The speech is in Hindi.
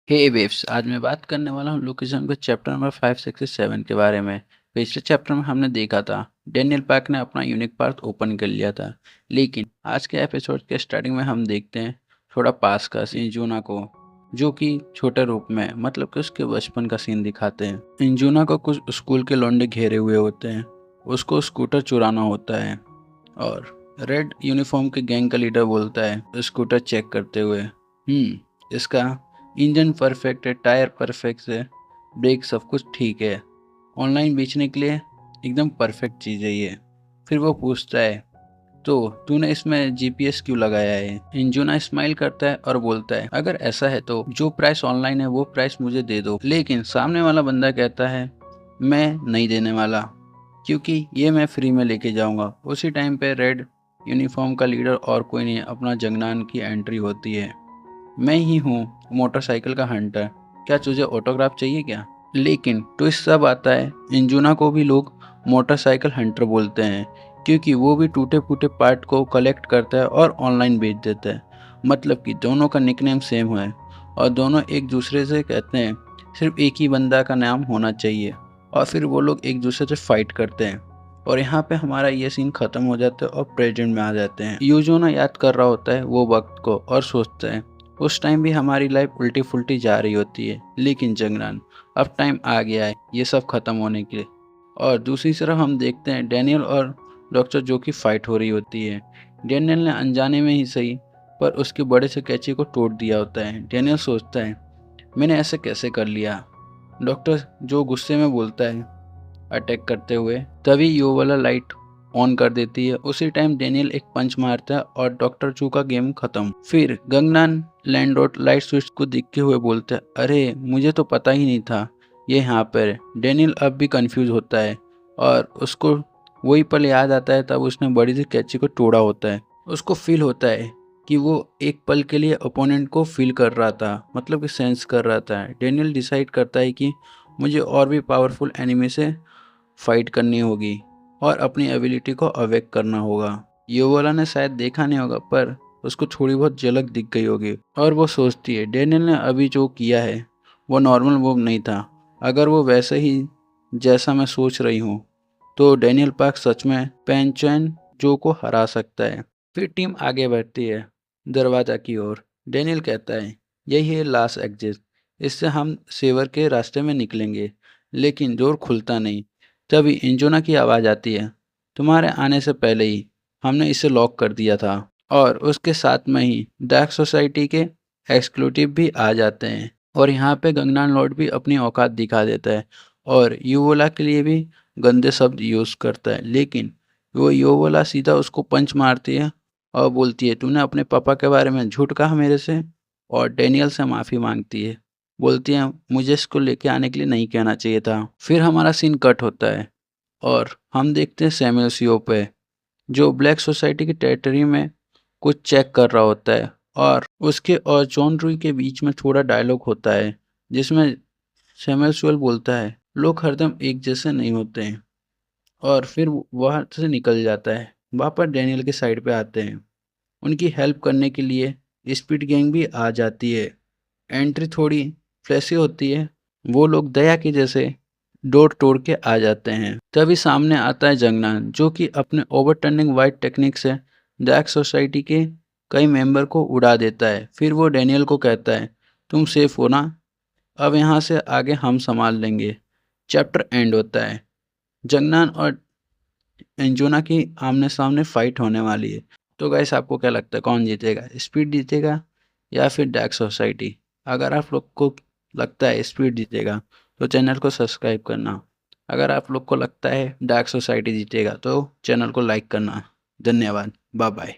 हे वेव्स, आज मैं बात करने वाला हूँ लोकेशन के चैप्टर नंबर 5, 6 से 7 के बारे में। पिछले चैप्टर में हमने देखा था डेनियल पार्क ने अपना यूनिक पाथ ओपन कर लिया था, लेकिन आज के एपिसोड के स्टार्टिंग में हम देखते हैं थोड़ा पास का सीन इंजुना को, जो कि छोटे रूप में मतलब कि उसके बचपन का सीन दिखाते हैं। इंजुना को कुछ स्कूल के लौंडे घेरे हुए होते हैं, उसको स्कूटर चुराना होता है और रेड यूनिफॉर्म के गैंग का लीडर बोलता है स्कूटर चेक करते हुए, इसका इंजन परफेक्ट है, टायर परफेक्ट है, ब्रेक सब कुछ ठीक है, ऑनलाइन बेचने के लिए एकदम परफेक्ट चीज़ है ये। फिर वो पूछता है तो तूने इसमें जीपीएस क्यों लगाया है। इंजुना स्माइल करता है और बोलता है अगर ऐसा है तो जो प्राइस ऑनलाइन है वो प्राइस मुझे दे दो। लेकिन सामने वाला बंदा कहता है मैं नहीं देने वाला, क्योंकि ये मैं फ्री में लेके जाऊंगा। उसी टाइम पे रेड यूनिफॉर्म का लीडर और कोई नहीं अपना जंगनान की एंट्री होती है। मैं ही हूँ मोटरसाइकिल का हंटर, क्या तुझे ऑटोग्राफ चाहिए क्या। लेकिन ट्विस्ट सब आता है, इंजुना को भी लोग मोटरसाइकिल हंटर बोलते हैं, क्योंकि वो भी टूटे फूटे पार्ट को कलेक्ट करता है और ऑनलाइन बेच देता है। मतलब कि दोनों का निकनेम सेम है और दोनों एक दूसरे से कहते हैं सिर्फ एक ही बंदा का नाम होना चाहिए, और फिर वो लोग एक दूसरे से फाइट करते हैं। और यहाँ पे हमारा ये सीन खत्म हो जाता है और प्रेजेंट में आ जाते हैं। यूजुना याद कर रहा होता है वो वक्त को और सोचता है उस टाइम भी हमारी लाइफ उल्टी फुल्टी जा रही होती है, लेकिन जंगलान अब टाइम आ गया है ये सब खत्म होने के लिए। और दूसरी तरफ हम देखते हैं डैनियल और डॉक्टर जो की फाइट हो रही होती है। डैनियल ने अनजाने में ही सही पर उसके बड़े से कैची को तोड़ दिया होता है। डैनियल सोचता है मैंने ऐसे कैसे कर लिया। डॉक्टर जो गुस्से में बोलता है अटैक करते हुए, तभी यो वाला लाइट ऑन कर देती है। उसी टाइम डेनियल एक पंच मारता है और डॉक्टर चू का गेम खत्म। फिर गंगनान लैंडोट लाइट स्विच को दिखते हुए बोलता है अरे मुझे तो पता ही नहीं था ये यहाँ पर है। डेनियल अब भी कंफ्यूज होता है और उसको वही पल याद आता है तब उसने बड़ी सी कैची को तोड़ा होता है। उसको फील होता है कि वो एक पल के लिए ओपोनेंट को फील कर रहा था, मतलब कि सेंस कर रहा था। डेनियल डिसाइड करता है कि मुझे और भी पावरफुल एनिमी से फाइट करनी होगी और अपनी एबिलिटी को अवेक करना होगा। युवला ने शायद देखा नहीं होगा पर उसको थोड़ी बहुत झलक दिख गई होगी और वो सोचती है डेनियल ने अभी जो किया है वो नॉर्मल मूव नहीं था। अगर वो वैसे ही जैसा मैं सोच रही हूँ तो डेनियल पार्क सच में पेंचन जो को हरा सकता है। फिर टीम आगे बढ़ती है दरवाजा की ओर। डेनियल कहता है यही है लास्ट एग्जिट, इससे हम सेवर के रास्ते में निकलेंगे। लेकिन डोर खुलता नहीं। तभी इंजोना की आवाज़ आती है तुम्हारे आने से पहले ही हमने इसे लॉक कर दिया था। और उसके साथ में ही डार्क सोसाइटी के एक्सक्लूटिव भी आ जाते हैं और यहाँ पे गंगनान लॉर्ड भी अपनी औकात दिखा देता है और युवोला के लिए भी गंदे शब्द यूज़ करता है। लेकिन वो युवोला सीधा उसको पंच मारती है और बोलती है तूने अपने पापा के बारे में झूठ कहा मेरे से, और डेनियल से माफ़ी मांगती है। बोलती है मुझे इसको लेके आने के लिए नहीं कहना चाहिए था। फिर हमारा सीन कट होता है और हम देखते हैं सैमुअल सीओ पे, जो ब्लैक सोसाइटी की टेरिटरी में कुछ चेक कर रहा होता है। और उसके और जॉन रूई के बीच में थोड़ा डायलॉग होता है जिसमें सैमुअल सीओल बोलता है लोग हरदम एक जैसे नहीं होते हैं, और फिर वहाँ से निकल जाता है। वापस डैनियल के साइड पे आते हैं। उनकी हेल्प करने के लिए स्पीड गैंग भी आ जाती है। एंट्री थोड़ी फ्लैशी होती है, वो लोग दया की जैसे डोर तोड़ के आ जाते हैं। तभी सामने आता है जंगनान जो कि अपने ओवरटर्निंग वाइट टेक्निक से डार्क सोसाइटी के कई मेंबर को उड़ा देता है। फिर वो डैनियल को कहता है तुम सेफ हो ना, अब यहाँ से आगे हम संभाल लेंगे। चैप्टर एंड होता है। जंगनान और एंजोना की आमने सामने फाइट होने वाली है। तो गाइस आपको क्या लगता है कौन जीतेगा, स्पीड जीतेगा या फिर डार्क सोसाइटी। अगर आप लोग को लगता है स्पीड जीतेगा तो चैनल को सब्सक्राइब करना। अगर आप लोग को लगता है डार्क सोसाइटी जीतेगा तो चैनल को लाइक करना। धन्यवाद, बाय बाय।